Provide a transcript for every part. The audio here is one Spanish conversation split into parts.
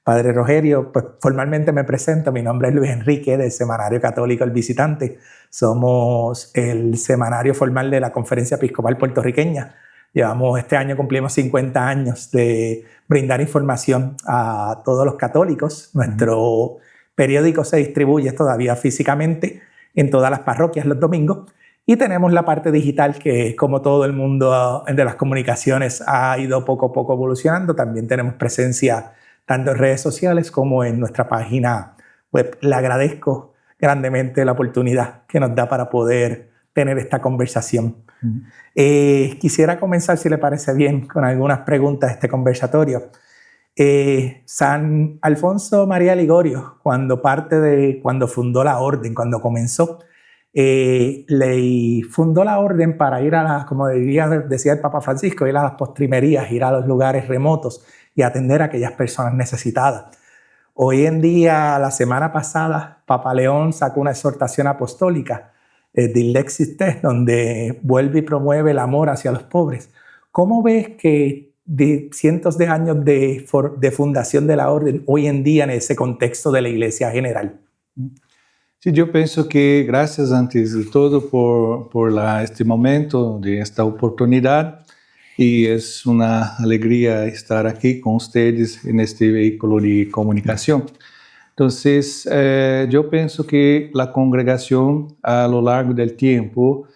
Padre Rogerio, pues formalmente me presento, mi nombre es Luis Enrique del Semanario Católico El Visitante. Somos el semanario formal de la Conferencia Episcopal Puertorriqueña. Este año cumplimos 50 años de brindar información a todos los católicos. Nuestro periódico se distribuye todavía físicamente en todas las parroquias los domingos. Y tenemos la parte digital que, como todo el mundo de las comunicaciones, ha ido poco a poco evolucionando. También tenemos presencia tanto en redes sociales como en nuestra página web. Le agradezco grandemente la oportunidad que nos da para poder tener esta conversación. Quisiera comenzar, si le parece bien, con algunas preguntas de este conversatorio. San Alfonso María Ligorio, cuando fundó la orden, cuando comenzó, le fundó la orden para ir como decía el Papa Francisco, ir a las postrimerías, ir a los lugares remotos y atender a aquellas personas necesitadas. Hoy en día, la semana pasada, Papa León sacó una exhortación apostólica, Dillexit Est, donde vuelve y promueve el amor hacia los pobres. ¿Cómo ves que de cientos de años de fundación de la orden, hoy en día en ese contexto de la Iglesia general? Sí, yo pienso que gracias antes de todo por este momento, de esta oportunidad, y es una alegría estar aquí con ustedes en este vehículo de comunicación. Entonces, yo pienso que la congregación a lo largo del tiempo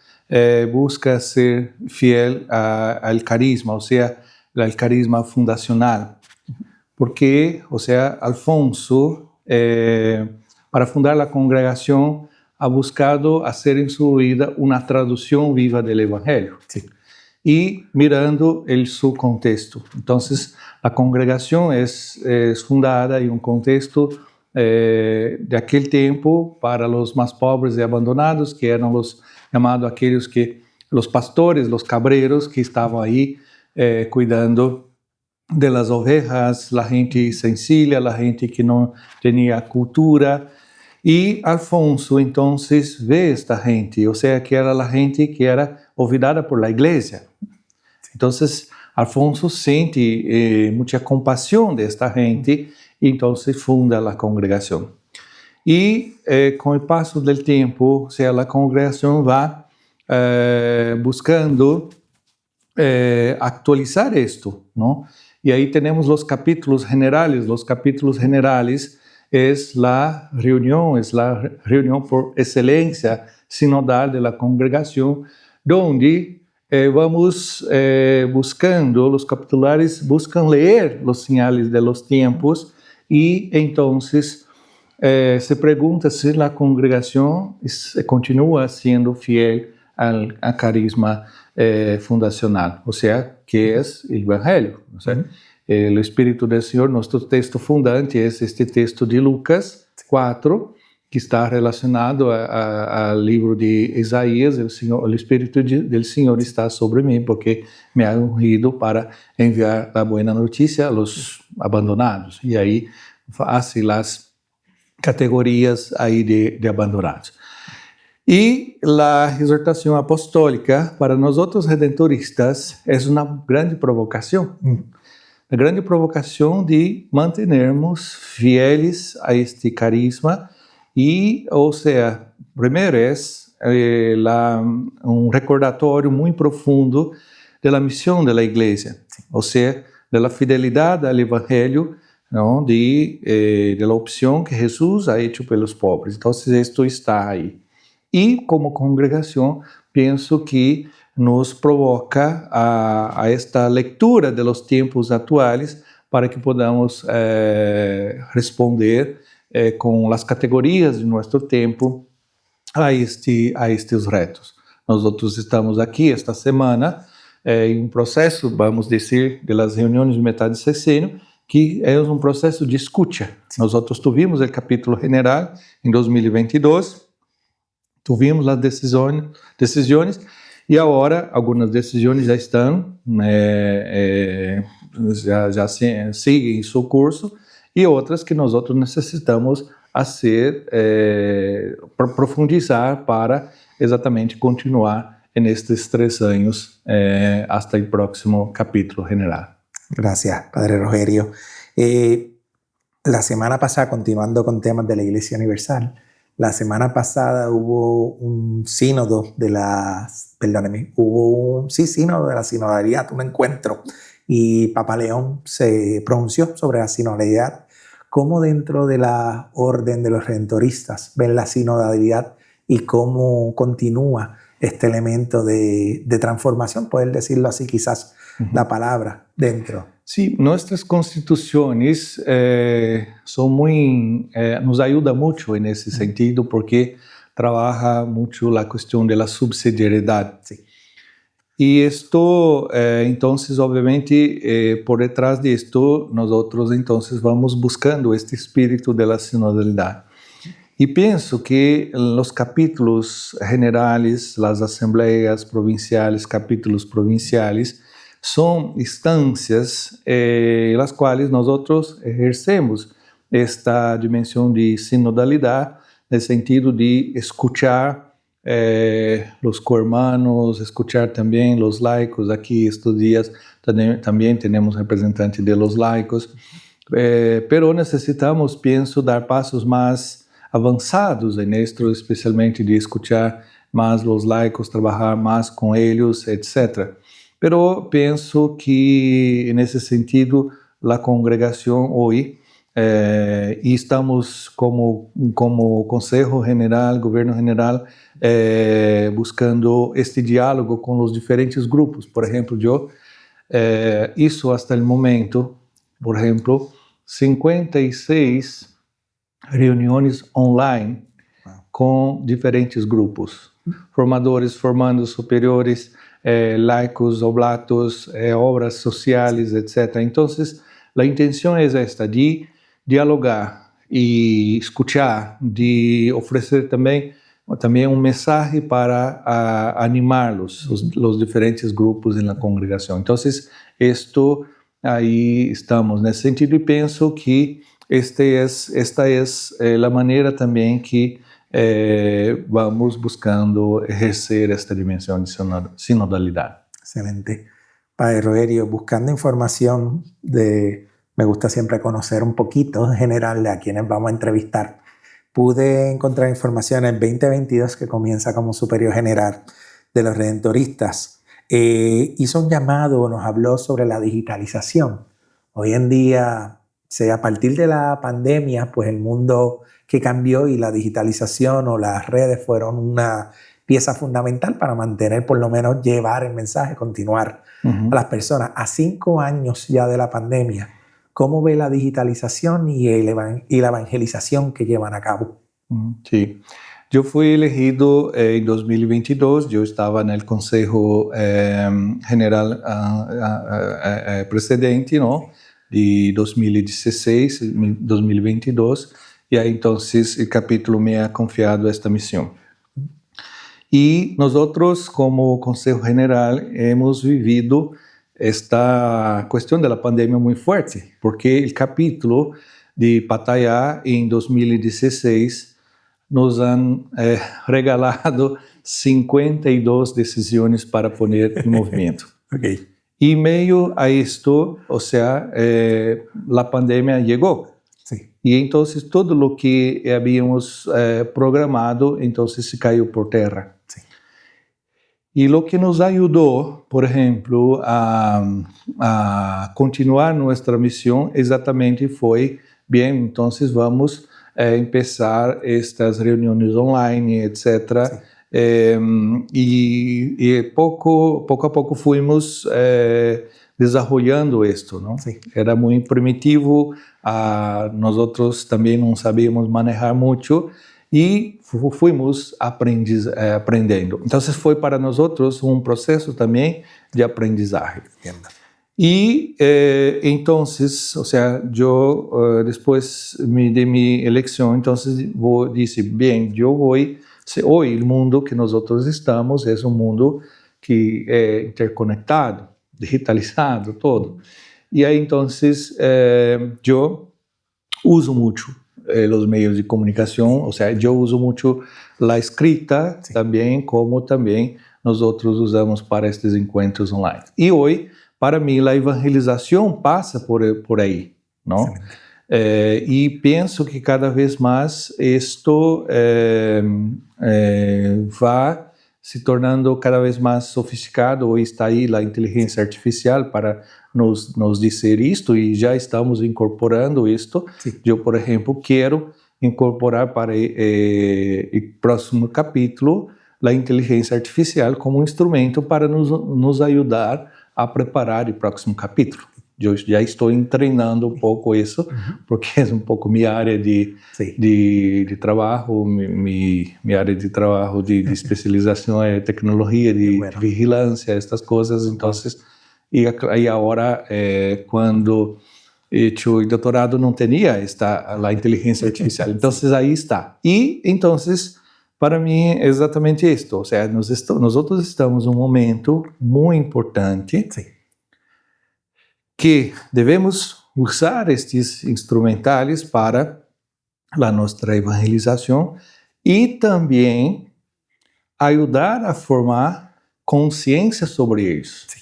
busca ser fiel al carisma, o sea, al carisma fundacional. Porque, o sea, Alfonso, para fundar la congregación, ha buscado hacer en su vida una traducción viva del Evangelio. Sí. Y mirando su contexto. Entonces, la congregación es fundada en un contexto de aquel tiempo para los más pobres y abandonados, que eran los llamados los pastores, los cabreros que estaban ahí cuidando de las ovejas, la gente sencilla, la gente que no tenía cultura. Y Alfonso entonces ve esta gente, o sea, que era la gente que era olvidada por la iglesia. Entonces, Alfonso siente mucha compasión de esta gente y entonces funda la congregación. Y con el paso del tiempo, o sea, la congregación va buscando actualizar esto, ¿no? Y ahí tenemos los capítulos generales. Los capítulos generales es la reunión por excelencia sinodal de la congregación, donde vamos buscando, los capitulares buscan leer los señales de los tiempos y entonces se pregunta si la congregación continúa siendo fiel al carisma fundacional, o sea, que es el Evangelio. O sea, el Espíritu del Señor, nuestro texto fundante es este texto de Lucas 4, que está relacionado al libro de Isaías. El Espíritu del Señor está sobre mí porque me ha ungido para enviar la buena noticia a los abandonados. Y ahí hace las categorías ahí de abandonados. Y la exhortación apostólica para nosotros redentoristas es una grande provocación. La grande provocación de mantenernos fieles a este carisma y, o sea, primero es un recordatorio muy profundo de la misión de la iglesia, o sea, de la fidelidad al Evangelio, ¿no? de la opción que Jesús ha hecho por los pobres. Entonces, esto está ahí. Y como congregación, pienso que nos provoca a esta lectura de los tiempos actuales para que podamos responder con las categorías de nuestro tiempo a estes retos. Nosotros estamos aquí esta semana em um processo, vamos dizer, de las reuniões de metade sexênio, que é um processo de escuta. Nós tivemos o capítulo general em 2022, tivemos as decisões e agora algumas decisões já estão, já seguem seu curso, e outras que nós necessitamos profundizar para exatamente continuar nestes 3 anos hasta o próximo capítulo general. Gracias, Padre Rogerio. La semana pasada, continuando con temas de la Iglesia Universal, la semana pasada hubo un sínodo de la, perdóneme, sínodo de la sinodalidad, un encuentro, y Papa León se pronunció sobre la sinodalidad, cómo dentro de la orden de los redentoristas ven la sinodalidad y cómo continúa este elemento de transformación, poder decirlo así, quizás la palabra dentro. Sí, nuestras constituciones son muy, nos ayuda mucho en ese sentido porque trabaja mucho la cuestión de la subsidiariedad. Sí. Y esto, entonces, obviamente, por detrás de esto, nosotros entonces vamos buscando este espíritu de la sinodalidad. Y pienso que los capítulos generales, las asambleas provinciales, capítulos provinciales, son instancias las cuales nosotros ejercemos esta dimensión de sinodalidad, en el sentido de escuchar los cohermanos, escuchar también los laicos. Aquí estos días también tenemos representantes de los laicos, pero necesitamos, pienso, dar pasos más avanzados en esto, especialmente de escuchar más los laicos, trabajar más con ellos, etc. Pero pienso que en ese sentido la congregación hoy, y estamos como Consejo General, Gobierno General, buscando este diálogo con los diferentes grupos. Por ejemplo, yo hizo hasta el momento, por ejemplo, 56 reuniones online con diferentes grupos, formadores, formandos superiores, laicos, oblatos, obras sociales, etc. Entonces, la intención es esta, de dialogar y escuchar, de ofrecer también un mensaje para animarlos, los diferentes grupos en la congregación. Entonces, esto ahí estamos nesse sentido e penso que esta es la maneira também que vamos buscando ejercer esta dimensión de sinodalidad. Excelente. Padre Rogerio, buscando información me gusta siempre conocer un poquito en general de a quienes vamos a entrevistar. Pude encontrar información en el 2022 que comienza como superior general de los redentoristas. Hizo un llamado, nos habló sobre la digitalización. Hoy en día, a partir de la pandemia, pues el mundo que cambió y la digitalización o las redes fueron una pieza fundamental para mantener, por lo menos llevar el mensaje, continuar a las personas. A 5 años ya de la pandemia, ¿cómo ve la digitalización y la evangelización que llevan a cabo? Sí, yo fui elegido en 2022, yo estaba en el Consejo General precedente, ¿no? De 2016, 2022, y ahí entonces el capítulo me ha confiado esta misión. Y nosotros como Consejo General hemos vivido esta cuestión de la pandemia muy fuerte, porque el capítulo de Pattaya en 2016 nos han regalado 52 decisiones para poner en movimiento. Okay. Y medio a esto, o sea, la pandemia llegó. Sí. Y entonces todo lo que habíamos programado, entonces se cayó por tierra. Sí. Y lo que nos ayudó, por ejemplo, a continuar nuestra misión exactamente fue, bien, entonces vamos a empezar estas reuniones online, etc. Sí. Y poco a poco fuimos desarrollando esto, ¿no? Sí. Era muy primitivo, nosotros también no sabíamos manejar mucho y fuimos aprendiendo. Entonces fue para nosotros un proceso también de aprendizaje. Entiendo. Y entonces, o sea, yo después de mi elección, entonces dije, bien, yo voy, hoy el mundo que nosotros estamos es un mundo que es interconectado, digitalizado, todo. Y ahí entonces yo uso mucho los medios de comunicación, o sea, yo uso mucho la escrita sí. También, como también nosotros usamos para estos encuentros online. Y hoy, para mí, la evangelización pasa por ahí, ¿no? Y pienso que cada vez más esto va se tornando cada vez más sofisticado. Hoy está ahí la inteligencia artificial para nos dizer isto e já estamos incorporando isto. Sí. Eu, por exemplo, quero incorporar para o próximo capítulo a inteligência artificial como instrumento para nos ajudar a preparar o próximo capítulo. Eu já estou treinando um pouco isso, porque é um pouco minha área de trabalho, minha área de trabalho de especialização é tecnologia, de vigilância, estas coisas. Então, e agora, quando hecho o doutorado, não tinha a inteligência artificial. Então, aí está. E, então, para mim, é exatamente isto. Ou seja, nós estamos num momento muito importante. Sí. Que devemos usar estes instrumentais para a nossa evangelização e também ajudar a formar consciência sobre isso. Sim.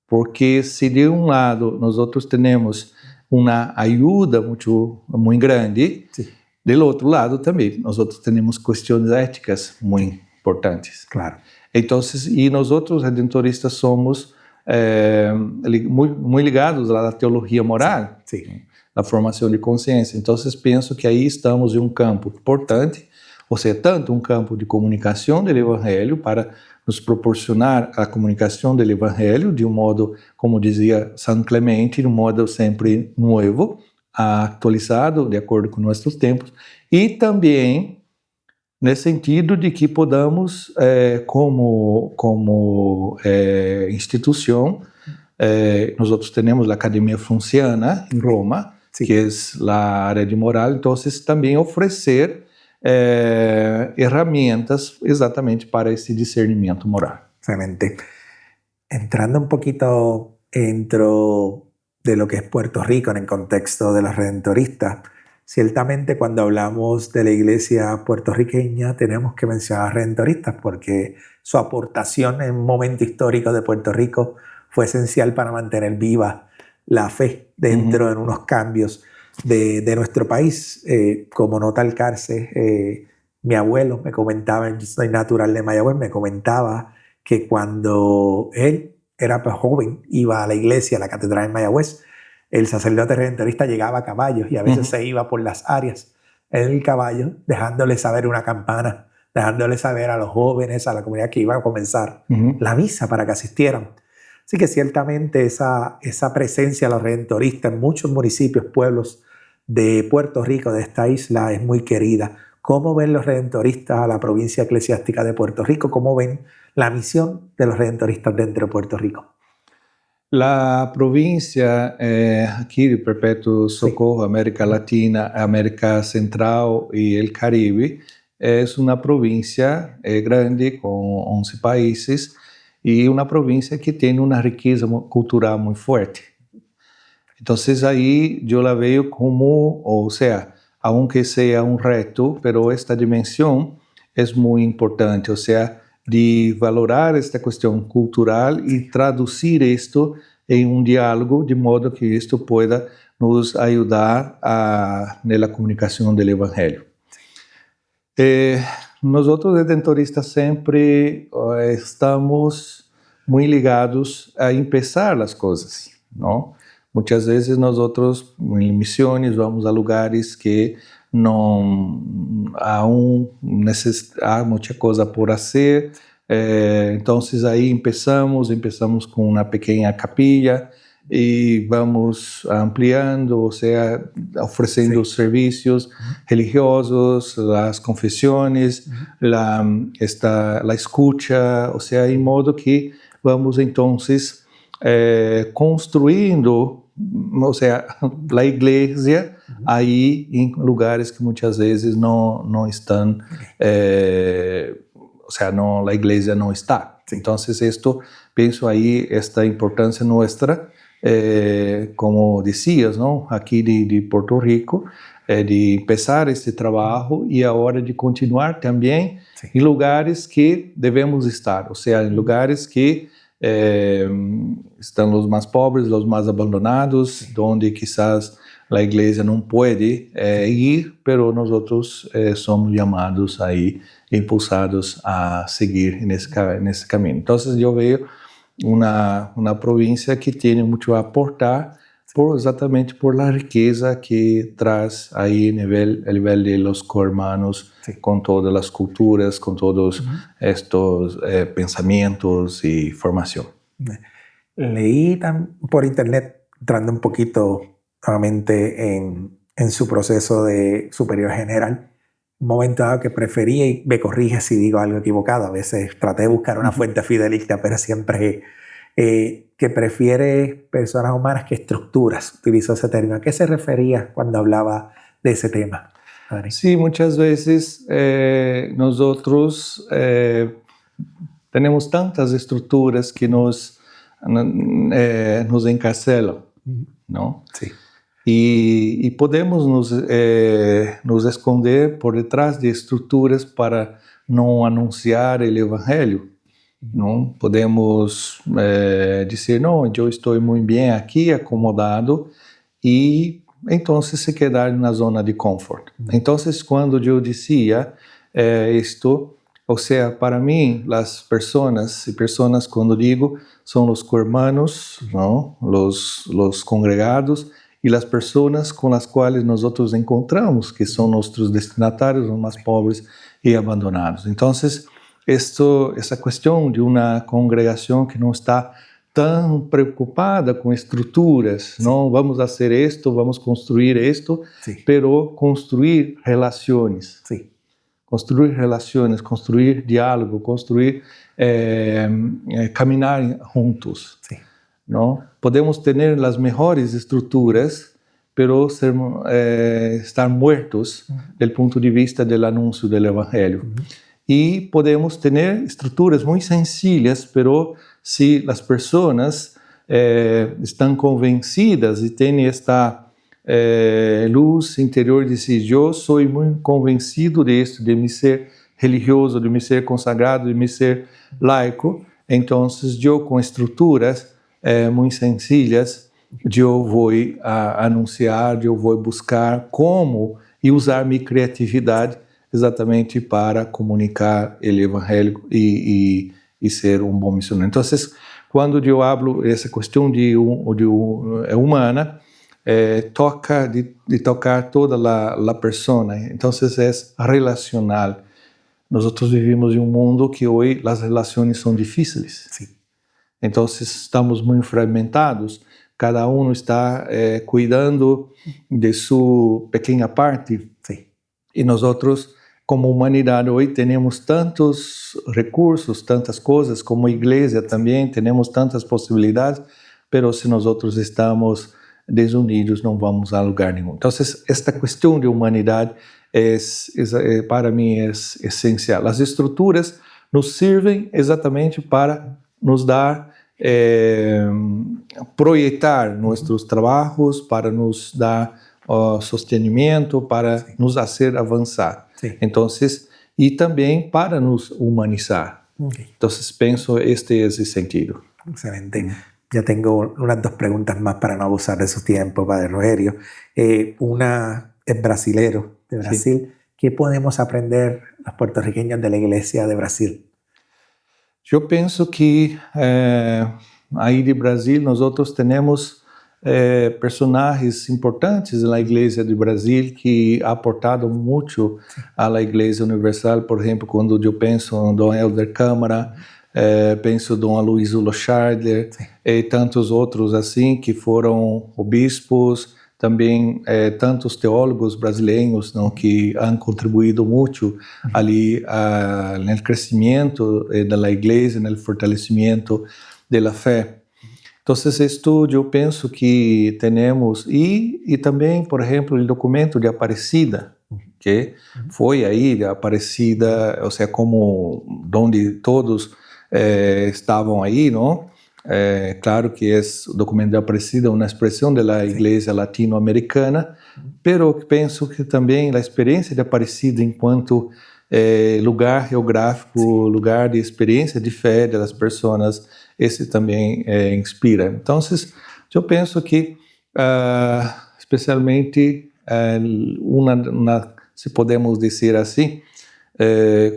Porque se de um lado nós temos uma ajuda muito grande, Sí. do outro lado também nós temos questões éticas muito importantes. Claro. Então, e nós redentoristas somos muito ligados à teologia moral, Sí. à formação de consciência. Então, penso que aí estamos em um campo importante, ou seja, tanto um campo de comunicação do Evangelho para nos proporcionar a comunicação do Evangelho de um modo, como dizia São Clemente, de um modo sempre novo, atualizado, de acordo com nossos tempos, e também nesse sentido de que podamos, como instituição, nós temos a Academia Frunciana em Roma, Sim. que é a área de moral, então também oferecer ferramentas exatamente para esse discernimento moral. Excelente. Entrando un poquito dentro de lo que es Puerto Rico en el contexto de los redentoristas, ciertamente cuando hablamos de la iglesia puertorriqueña tenemos que mencionar a los redentoristas porque su aportación en un momento histórico de Puerto Rico fue esencial para mantener viva la fe dentro de unos cambios de nuestro país. Como nota al cárcel, mi abuelo me comentaba, yo soy natural de Mayagüez, me comentaba que cuando él era joven, iba a la iglesia, a la catedral en Mayagüez, el sacerdote redentorista llegaba a caballo y a veces se iba por las áreas en el caballo, dejándole saber una campana, dejándole saber a los jóvenes, a la comunidad que iba a comenzar la misa para que asistieran. Así que ciertamente esa presencia de los redentoristas en muchos municipios, pueblos de Puerto Rico, de esta isla, es muy querida. ¿Cómo ven los redentoristas a la provincia eclesiástica de Puerto Rico? ¿Cómo ven la misión de los redentoristas dentro de Puerto Rico? La província aqui de Perpétuo Socorro, América Latina, América Central e el Caribe, é uma província grande com 11 países e uma província que tem uma riqueza cultural muito forte. Então, aí eu la vejo como, ou seja, aunque seja um reto, pero esta dimensão é muito importante, ou seja, de valorar esta questão cultural e traduzir isto em um diálogo, de modo que isto pueda nos ajudar na comunicação do Evangelho. Nós redentoristas sempre estamos muito ligados a começar as coisas, não? Muitas vezes nós em missões vamos a lugares que não há muita coisa por fazer. Então, aí começamos com uma pequena capilla e vamos ampliando, ou seja, oferecendo serviços religiosos, as confissões, a escuta, ou seja, em modo que vamos então construindo, ou seja, a igreja aí em lugares que muitas vezes não estão, ou seja, a igreja não está. Então, penso aí esta importância nossa, como dizias, não? Aqui de Porto Rico, de começar este trabalho e a hora de continuar também em lugares que devemos estar, ou seja, em lugares que estão os mais pobres, os mais abandonados, onde quizás a igreja não pode ir, pero nós somos chamados aí, impulsados a seguir nesse caminho. Então, eu vejo uma província que tem muito a aportar, exatamente por la riqueza que traz aí a nível de los co-hermanos, com todas as culturas, com todos estos pensamientos y formación. Leí por internet, entrando un poquito nuevamente en su proceso de superior general, un momento dado que prefería, y me corrige si digo algo equivocado, a veces traté de buscar una fuente fidelista, pero siempre que prefiere personas humanas que estructuras, utilizó ese término. ¿A qué se refería cuando hablaba de ese tema, Dani? Sí, muchas veces nosotros tenemos tantas estructuras que nos encarcelam, ¿no? Sí. Y podemos nos esconder por detrás de estructuras para no anunciar el evangelio. Não podemos dizer, não, eu estou muito bem aqui, acomodado, e então se quedar na zona de conforto. Então, quando eu dizia isto, ou seja, para mim, as pessoas, quando digo, são os co-hermanos, não? Os congregados, e as pessoas com as quais nós encontramos, que são nossos destinatários, os mais pobres e abandonados. Então, essa questão de uma congregação que não está tão preocupada com estruturas, não vamos fazer isto, vamos construir isto, pero construir relações, construir diálogo, construir caminhar juntos. Não podemos ter as melhores estruturas, pero estar muertos do ponto de vista do anúncio do evangelho. E podemos ter estruturas muito sencillas, pero se as pessoas estão convencidas e têm esta luz interior de si, eu sou muito convencido disso, de me ser religioso, de me ser consagrado, de me ser laico, então eu com estruturas muito sencillas, eu vou anunciar, eu vou buscar como e usar minha criatividade exatamente para comunicar o evangelho e ser um bom missionário. Então, quando eu hablo essa questão de humana, toca de tocar toda a pessoa. Então, é relacional. Nós vivimos em um mundo que hoje as relações são difíceis. Sim. Então, estamos muito fragmentados. Cada um está cuidando de sua pequena parte. Sim. E nós como humanidade hoje temos tantos recursos, tantas coisas, como igreja também temos tantas possibilidades, mas se nós estamos desunidos não vamos a lugar nenhum. Então, esta questão de humanidade para mim é essencial. As estruturas nos servem exatamente para nos dar, projetar nossos trabalhos, para nos dar sostenimento, para nos fazer avançar. Então, e também para nos humanizar. Então, penso este é esse sentido. Excelente. Ya tengo unas dos preguntas más para no abusar de su tiempo, Padre Rogerio. Una es brasilero, de Brasil. Sí. ¿Qué podemos aprender los puertorriqueños de la Iglesia de Brasil? Eu penso que aí de Brasil nós temos personagens importantes na Igreja de Brasil que aportaram muito à Igreja Universal. Por exemplo, quando eu penso em Dom Helder Câmara, penso em Dom Aloysio Locharder e tantos outros assim que foram obispos, também tantos teólogos brasileiros que han contribuído muito ali no crescimento da Igreja, no fortalecimento da fé. Então, isto eu penso que temos, e também, por exemplo, o documento de Aparecida, que foi aí, Aparecida, ou seja, como onde todos estavam aí, não? Claro que o documento de Aparecida é uma expressão da Igreja latino-americana, mas penso que também a experiência de Aparecida enquanto lugar geográfico, lugar de experiência de fé das pessoas, esse também inspira. Então, eu penso que especialmente si podemos decir así,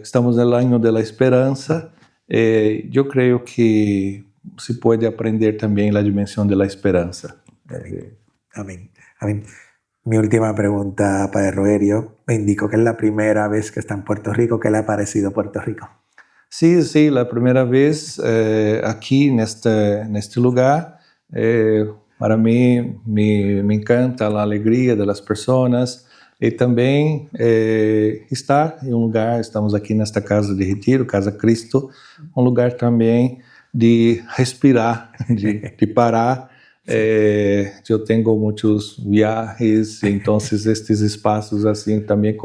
estamos no ano da esperança. Eu creio que se pode aprender também a dimensão da esperança. Amén. Amén. Mi última pregunta, Padre Rogerio. Me indicó que es la primera vez que está en Puerto Rico. ¿Qué le ha parecido Puerto Rico? Sí, la primera vez aquí en este lugar. Para mí me encanta a alegria das pessoas e também estar em lugar, estamos aqui nesta casa de retiro, Casa Cristo, lugar também de respirar, de parar. Eu tenho muitos viajes, então estes espaços assim também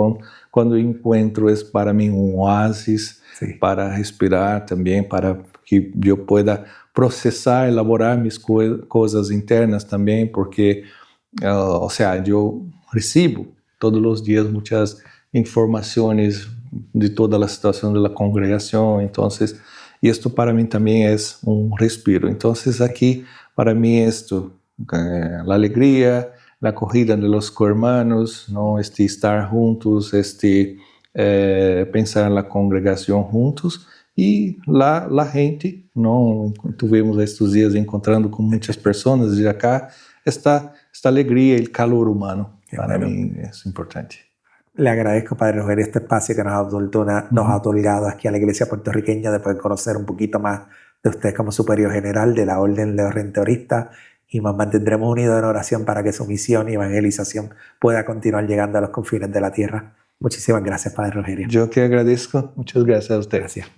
quando encontro é para mim oásis, para respirar também, para que eu pueda processar, elaborar minhas coisas internas também, porque, eu recebo todos os dias muitas informações de toda a situação da congregação, então, isto para mim também é respiro. Então, aqui, para mim, a alegria, a corrida de los co-hermanos, ¿no? Estar juntos, pensar na congregação juntos, e a gente, não tivemos estes dias encontrando com muitas pessoas de acá, esta alegria e calor humano, para mim é importante. Le agradezco, Padre Rogerio, este espacio que nos ha otorgado aquí a la Iglesia puertorriqueña de poder conocer un poquito más de usted como superior general de la Orden de los Redentoristas, y nos mantendremos unidos en oración para que su misión y evangelización pueda continuar llegando a los confines de la tierra. Muchísimas gracias, Padre Rogerio. Yo que agradezco. Muchas gracias a usted. Gracias.